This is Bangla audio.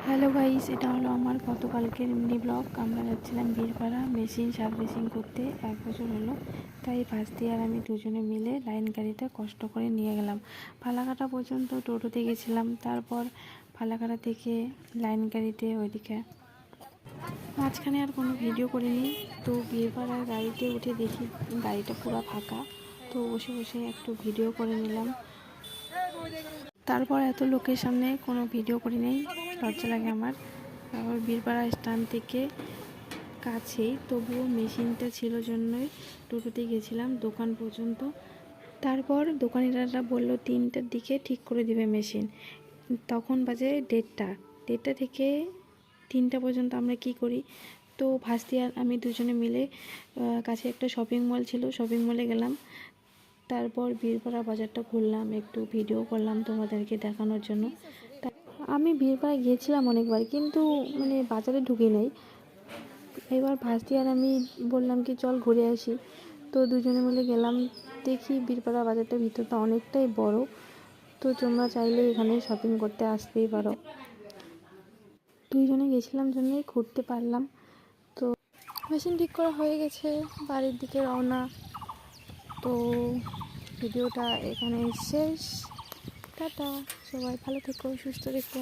হ্যালো গাইস, এটা হলো আমার গতকালকের মিনি ব্লগ। আমরা যাচ্ছিলাম বীরপাড়া মেশিন সার্ভিসিং করতে। 1 বছর হলো, তাই ভাস্তি আর আমি দুজনে মিলে লাইন গাড়িটা কষ্ট করে নিয়ে গেলাম। ফালাকাটা পর্যন্ত টোটোতে গেছিলাম, তারপর ফালাকাটা থেকে লাইন গাড়িতে ওইদিকে। মাঝখানে আর কোনো ভিডিও করিনি। তো বীরপাড়ার গাড়িতে উঠে দেখি গাড়িটা পুরো ফাঁকা, তো বসে বসে একটু ভিডিও করে নিলাম। তারপর এত লোকের সামনে কোনো ভিডিও করি নেই, লজ্জা লাগে আমার। তারপর বীরপাড়া স্ট্যান্ড থেকে কাছেই, তবুও মেশিনটা ছিল জন্যই টোটোতে গেছিলাম দোকান পর্যন্ত। তারপর দোকানিরা বলল 3টার দিকে ঠিক করে দিবে মেশিন। তখন বাজে 1:30 থেকে 3টা পর্যন্ত আমরা কি করি। তো ভাস্তি আর আমি দুজনে মিলে কাছে একটা শপিং মল ছিল, শপিং মলে গেলাম। তারপর বীরপাড়া বাজারটা ঘুরলাম, একটু ভিডিও করলাম তোমাদেরকে দেখানোর জন্য। আমি বীরপাড়া গিয়েছিলাম অনেকবার, কিন্তু বাজারে ঢুকি নেই। এবার ভাস্তি আর আমি বললাম কি চল ঘুরে আসি। তো দুজনে মিলে গেলাম। দেখি বীরপাড়া বাজারটা ভিতরটা অনেকটাই বড়, তো তোমরা চাইলে এখানে শপিং করতে আসতেই পারো। দুইজনে গেছিলাম জন্যই ঘুরতে পারলাম। তো মেশিন ঠিক করা হয়ে গেছে, বাড়ির দিকে রওনা। তো ভিডিওটা এখানে শেষ। টাটা, সবাই ভালো থেকো, সুস্থ থেকো।